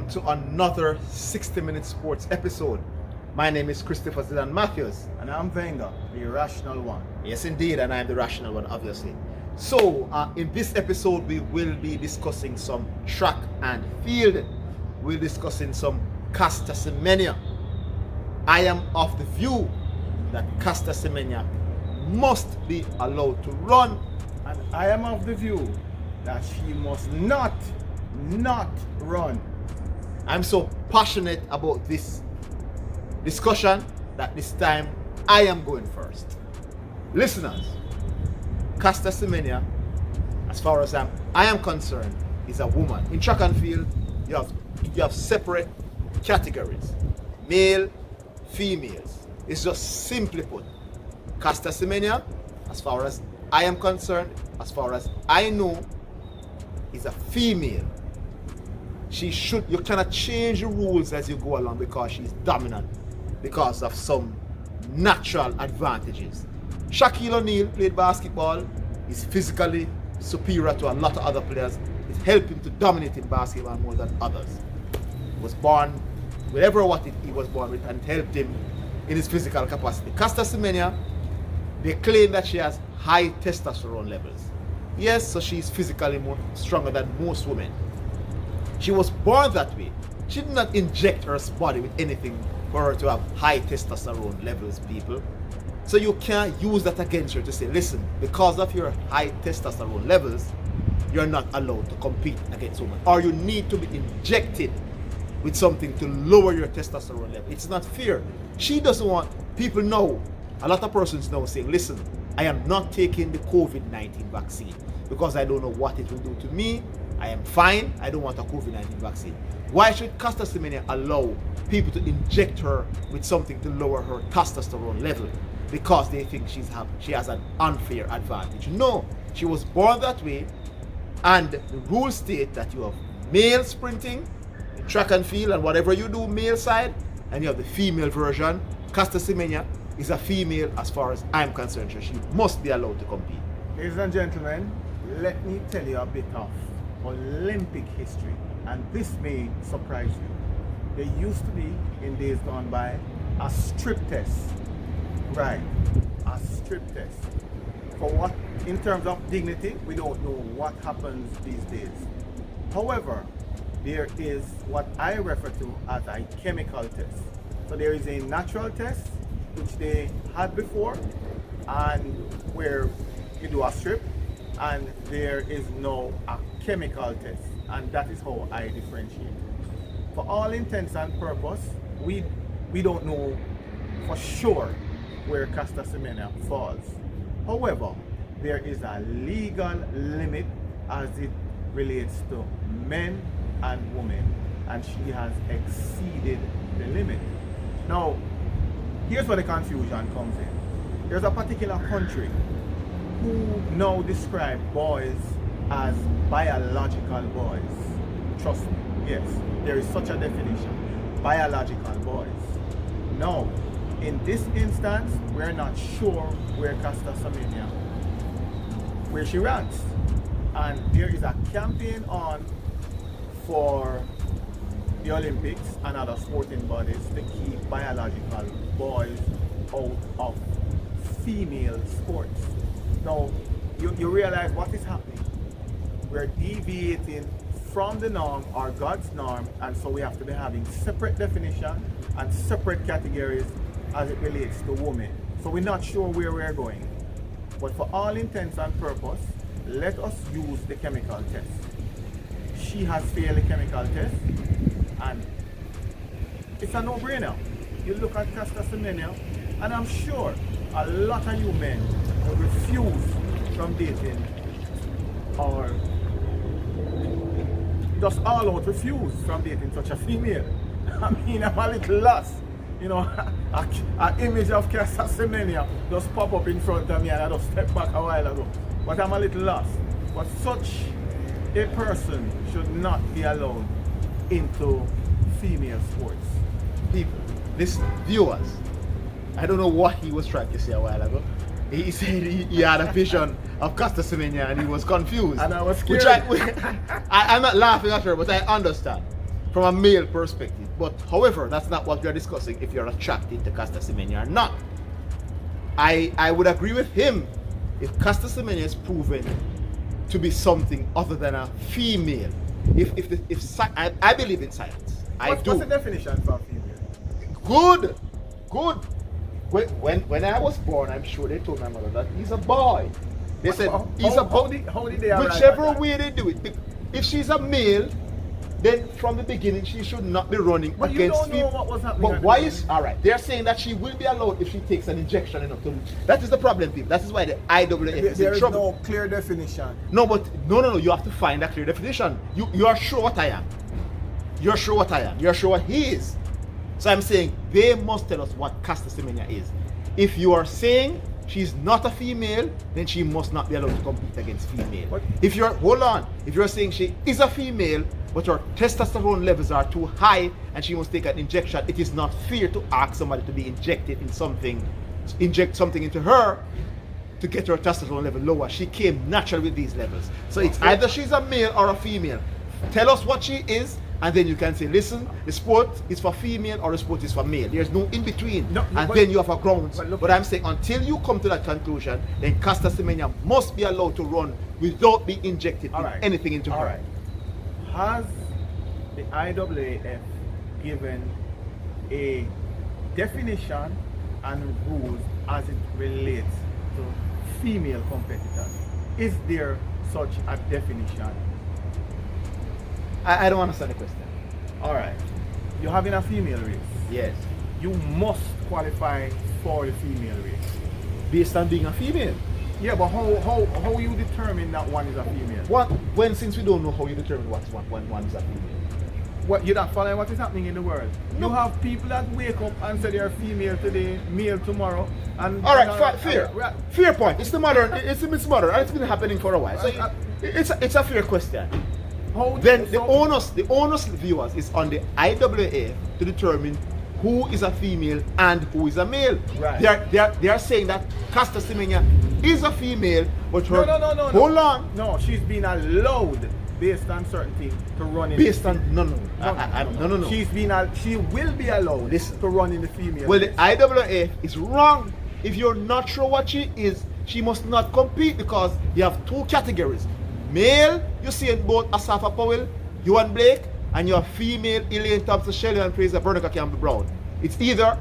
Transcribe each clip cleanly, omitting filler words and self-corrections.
welcome to another 60-minute sports episode. My name is Christopher ZIDANE Matthews. And I'm Venga, the irrational one. Yes, indeed, and I'm the rational one, obviously. So, in this episode, we will be discussing some track and field. We're discussing some Caster Semenya. I am of the view that Caster Semenya must be allowed to run. And I am of the view that she must not run. I'm so passionate about this discussion that this time I am going first. Listeners, Caster Semenya, as far as I am concerned, is a woman. In track and field, you have separate categories, male, females. It's just simply put, Caster Semenya, as far as I am concerned, as far as I know, is a female. You cannot change the rules as you go along because she's dominant, because of some natural advantages. Shaquille O'Neal played basketball, is physically superior to a lot of other players. It helped him to dominate in basketball more than others. He was born with what he was born with, and it helped him in his physical capacity. Caster Semenya, they claim that she has high testosterone levels. Yes, so she's physically stronger than most women. She was born that way. She did not inject her body with anything for her to have high testosterone levels, people. So you can't use that against her to say, listen, because of your high testosterone levels, you're not allowed to compete against women. Or you need to be injected with something to lower your testosterone level. It's not fair. She doesn't want people know. A lot of persons now saying, listen, I am not taking the COVID-19 vaccine because I don't know what it will do to me. I am fine. I don't want a COVID-19 vaccine. Why should Caster Semenya allow people to inject her with something to lower her testosterone level because they think she has an unfair advantage? No, she was born that way, and the rules state that you have male sprinting, track and field, and whatever you do male side, and you have the female version. Caster Semenya is a female as far as I'm concerned, so she must be allowed to compete. Ladies and gentlemen, let me tell you a bit of Olympic history, and this may surprise you. There used to be, in days gone by, a strip test. Right, a strip test. For what, in terms of dignity, we don't know what happens these days. However, there is what I refer to as a chemical test. So there is a natural test, which they had before, and where you do a strip, and there is now a chemical test, and that is how I differentiate. For all intents and purpose, we don't know for sure where Caster Semenya falls. However, there is a legal limit as it relates to men and women, and she has exceeded the limit. Now, here's where the confusion comes in. There's a particular country who now describe boys as biological boys. Trust me, yes, there is such a definition. Biological boys. Now, in this instance, we're not sure where Caster Semenya, where she ranks. And there is a campaign on for the Olympics and other sporting bodies to keep biological boys out of female sports. Now, you realize what is happening. We're deviating from the norm, or God's norm, and so we have to be having separate definition and separate categories as it relates to women. So we're not sure where we're going. But for all intents and purpose, let us use the chemical test. She has failed the chemical test, and it's a no-brainer. You look at Caster Semenya, and I'm sure a lot of you men would refuse from dating, or just all out refuse from dating such a female. I mean, I'm a little lost. You know, an image of Caster Semenya just pop up in front of me, and I just stepped back a while ago. But I'm a little lost. But such a person should not be allowed into female sports. People, listen, viewers, I don't know what he was trying to say a while ago. He said he had a vision of Caster Semenya and he was confused. And I was scared. I'm not laughing at her, but I understand. from a male perspective. But however, that's not what we are discussing if you're attracted to Caster Semenya or not. I would agree with him if Caster Semenya is proven to be something other than a female. I believe in science. What's the definition for a female? Good. When I was born, I'm sure they told my mother that he's a boy. They said he's a boy. How did they arrive Whichever at that? way they do it. If she's a male, then from the beginning she should not be running But against you don't know what was happening. But why is alright? They're saying that she will be allowed if she takes an injection enough to lose. That is the problem, people. That is why the IWF is There in is trouble. no clear definition. No, you have to find a clear definition. You are sure what I am. You're sure what I am. You're sure what he is. So I'm saying they must tell us what Caster Semenya is. If you are saying she's not a female, then she must not be allowed to compete against female. What? If you're saying she is a female, but her testosterone levels are too high and she must take an injection, it is not fair to ask somebody to be inject something into her to get her testosterone level lower. She came natural with these levels. So it's either she's a male or a female. Tell us what she is, and then you can say, listen, the sport is for female or the sport is for male. There's no in between. Then you have a grounds. But I'm saying until you come to that conclusion, then Caster Semenya must be allowed to run without being injected anything into her. Right. Has the IAAF given a definition and rules as it relates to female competitors? Is there such a definition? I don't understand the question. Alright. You're having a female race. Yes. You must qualify for the female race. Based on being a female. Yeah, but how you determine that one is a female? Since we don't know how you determine one is a female. What, you're not following what is happening in the world? No. You have people that wake up and say they're female today, male tomorrow, and fair point. It's modern. And it's been happening for a while. So it's a fair question. The onus viewers is on the IAAF to determine who is a female and who is a male. Right. They are saying that Caster Semenya is a female, but her no. Hold on. No, she's been allowed based on certain things to run in. No. She will be allowed to run in the female. Well, the IAAF is wrong. If you're not sure what she is, she must not compete because you have two categories. Male, you see in both Asafa Powell, Ewan Blake, and your female Elaine Thompson, Shelley and Fraser Bernica Campbell Brown. It's either.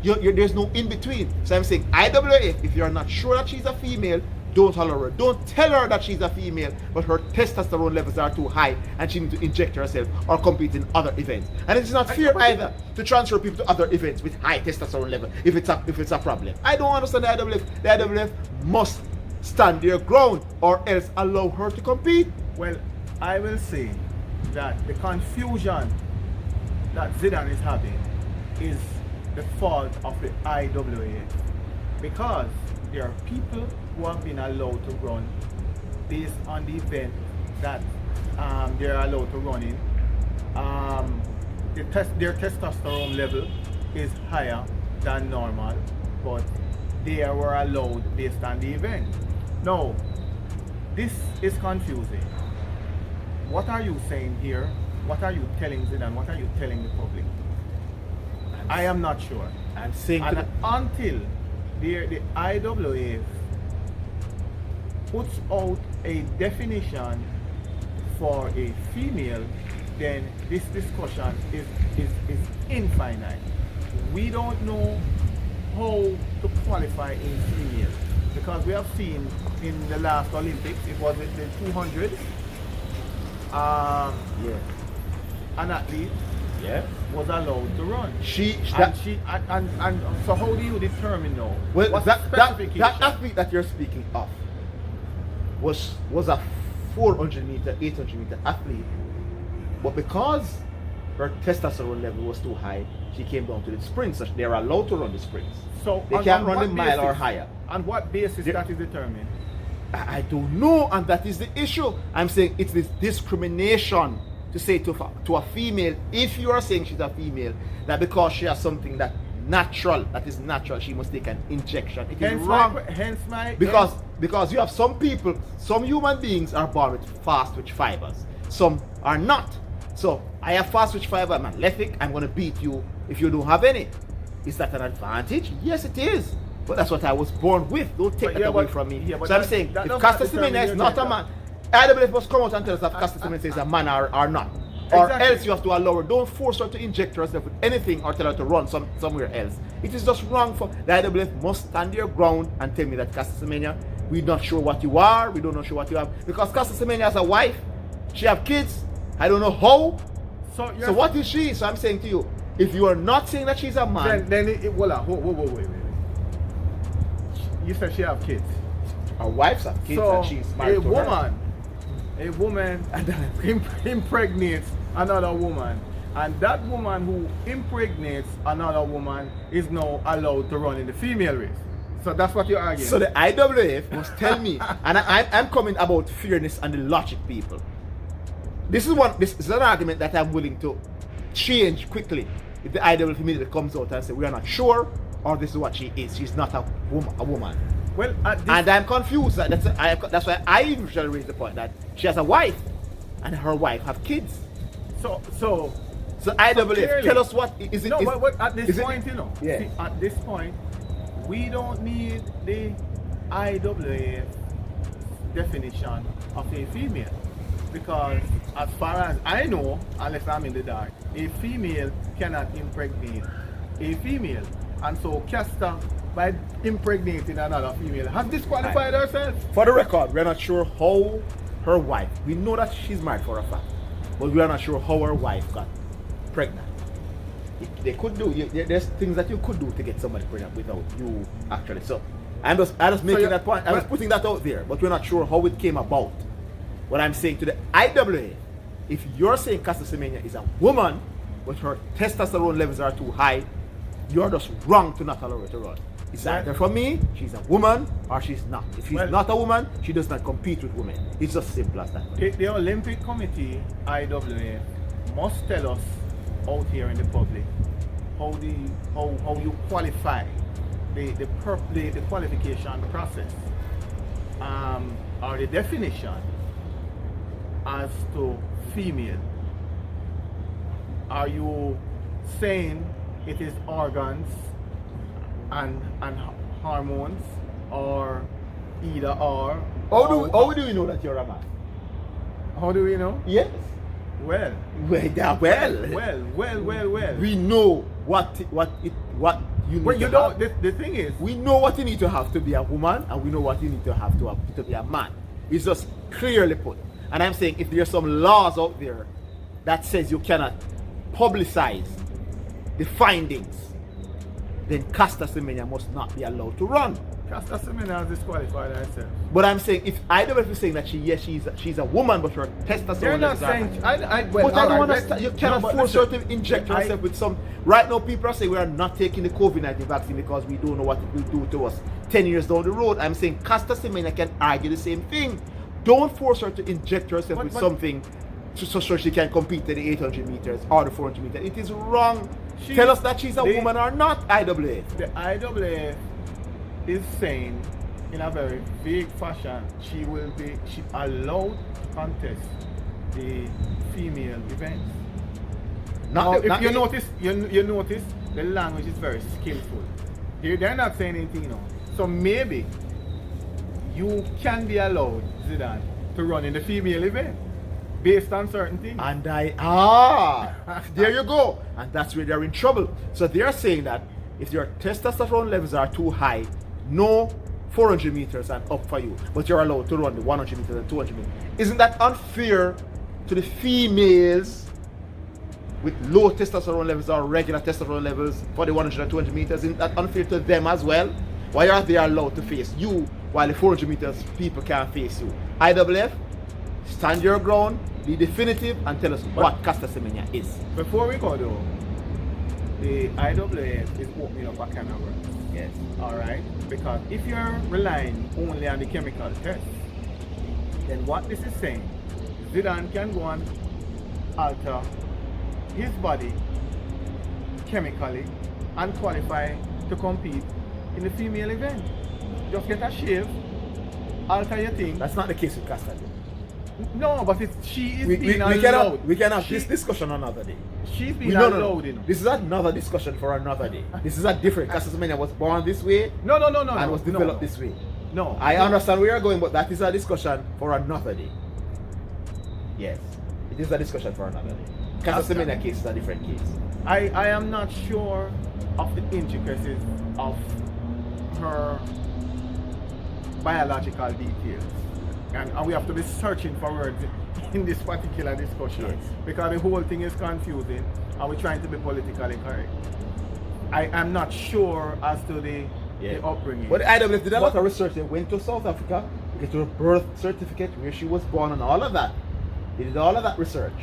There's no in between. So I'm saying IAAF, if you're not sure that she's a female, don't holler her. Don't tell her that she's a female, but her testosterone levels are too high and she needs to inject herself or compete in other events. And it's not fair either to transfer people to other events with high testosterone level if it's a problem. I don't understand the IAAF. The IAAF must stand their ground or else allow her to compete. Well, I will say that the confusion that ZIDANE is having is the fault of the IAAF, because there are people who have been allowed to run based on the event that they're allowed to run in. Their testosterone level is higher than normal, but they were allowed based on the event. Now, this is confusing. What are you saying here? What are you telling ZIDANE? What are you telling the public? I am not sure. I'm saying until the IAAF puts out a definition for a female, then this discussion is infinite. We don't know how to qualify a female, because we have seen in the last Olympics, it was the 200. An athlete was allowed to run. And so how do you determine now? Well, what's that athlete that you're speaking of was a 400 meter, 800 meter athlete, but because her testosterone level was too high, she came down to the sprints. So they're allowed to run the sprints. So they can't run the mile or higher. On what basis that is determined? I don't know, and that is the issue. I'm saying it's this discrimination to say to a female, if you are saying she's a female, that because she has something that is natural, she must take an injection. It is wrong. Because you have some people, some human beings are born with fast twitch fibers. Some are not. So I have fast switch fiber, I'm athletic, I'm going to beat you if you don't have any. Is that an advantage? Yes, it is. But that's what I was born with. Don't take that away from me. Yeah, so I'm saying, if Caster Semenya is not a man, IWF must come out and tell us if Caster Semenya is a man or not. Or else you have to allow her. Don't force her to inject herself with anything or tell her to run somewhere else. It is just wrong for the IWF must stand their ground and tell me that Caster Semenya, we're not sure what you are, we don't know sure what you have. Because Caster Semenya has a wife, she have kids, I don't know how. So what is she? So I'm saying to you, if you are not saying that she's a man, then wait. You said she have kids. Her wives have kids So and she's married to her. A woman impregnates another woman, and that woman who impregnates another woman is now allowed to run in the female race. So that's what you're arguing. So the IWF must tell me, and I'm coming about fairness and the logic, people. This is an argument that I'm willing to change quickly if the IWF immediately comes out and say we are not sure, or this is what she is. She's not a woman. Well, and I'm confused. That's why I usually raise the point that she has a wife, and her wife have kids. So IWF, clearly, tell us what is it? No, but at this point, yeah. See, at this point, we don't need the IWF definition of a female, because as far as I know, unless I'm in the dark, a female cannot impregnate a female, and so Caster, by impregnating another female, has disqualified herself. For the record, we're not sure how her wife, we know that she's married for a fact, but we are not sure how her wife got pregnant. They could do, there's things that you could do to get somebody pregnant without you actually. So I'm just making that point. I'm just putting that out there, but we're not sure how it came about. What I'm saying to the IWA, if you're saying Caster Semenya is a woman, but her testosterone levels are too high, you're just wrong to not allow her to run. It's either for me, she's a woman, or she's not. If she's not a woman, she does not compete with women. It's just simple as that. The Olympic Committee, IWA, must tell us out here in the public how you qualify the qualification process, or the definition as to female. Are you saying it is organs and hormones, or either or? How do we know that you're a man? How do we know? Yes. Well. Well. We know what you need to have. The thing is, we know what you need to have to be a woman, and we know what you need to have to be a man. It's just clearly put. And I'm saying if there are some laws out there that says you cannot publicize the findings, then Caster Semenya must not be allowed to run. Caster Semenya has disqualified herself. But I'm saying, if IWF is saying that she's a woman, but her testosterone They're not saying. I don't understand. You cannot force her to inject herself with some. Right now, people are saying we are not taking the COVID-19 vaccine because we don't know what it will do to us 10 years down the road. I'm saying Caster Semenya can argue the same thing. Don't force her to inject herself with something so she can compete in the 800 meters or the 400 meters. It is wrong. Tell us that she's a woman or not, IWF. The IWF is saying in a very vague fashion she allowed to contest the female events. You notice the language is very skillful. They're not saying anything, you know. So maybe you can be allowed, Zidane, to run in the female event based on certain things. And there you go. And that's where they're in trouble. So they're saying that if your testosterone levels are too high, no 400 meters and up for you, but you're allowed to run the 100 meters and 200 meters. Isn't that unfair to the females with low testosterone levels or regular testosterone levels for the 100 and 200 meters? Isn't that unfair to them as well? Why are they allowed to face you while the 400 meters people can't face you? IWF, stand your ground, be definitive, and tell us what Caster Semenya is. Before we go though, the IWF is opening up a can of worms. Yes. Alright? Because if you're relying only on the chemical test, then what this is saying, Zidane can go and alter his body chemically and qualify to compete in the female event. Just get a shave, alter your thing. That's not the case with Caster. No, but she is We being we cannot She- this discussion another day. She's being No, allowed, you know. This is another discussion for another day. This is a different. Casasmania was born this way No, and was developed this way. No. I understand where you're going, but that is a discussion for another day. Yes, it is a discussion for another day. Casasmania case is a different case. I am not sure of the intricacies of her biological details. And we have to be searching for words in this particular discussion. Yes. Because the whole thing is confusing and we're trying to be politically correct. I am not sure as to the upbringing. But the IWF did a lot of research. They went to South Africa to get her birth certificate, where she was born, and all of that. They did all of that research.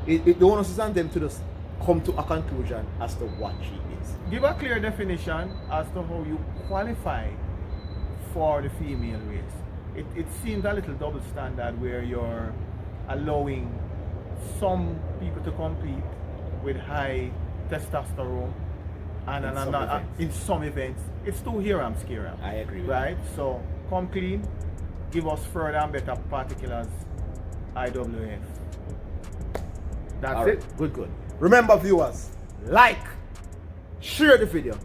The onus is on them to just come to a conclusion as to what she is. Give a clear definition as to how you qualify for the female race. It seems a little double standard where you're allowing some people to compete with high testosterone and in some events. It's too hiram scaram. I agree with right? So come clean, give us further and better particulars, IWF. That's All right, it. good. Remember, viewers, like, share the video.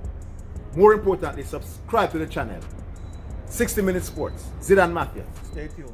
More importantly, subscribe to the channel. 60 Minute Sports. Zidane Matthews. Stay tuned.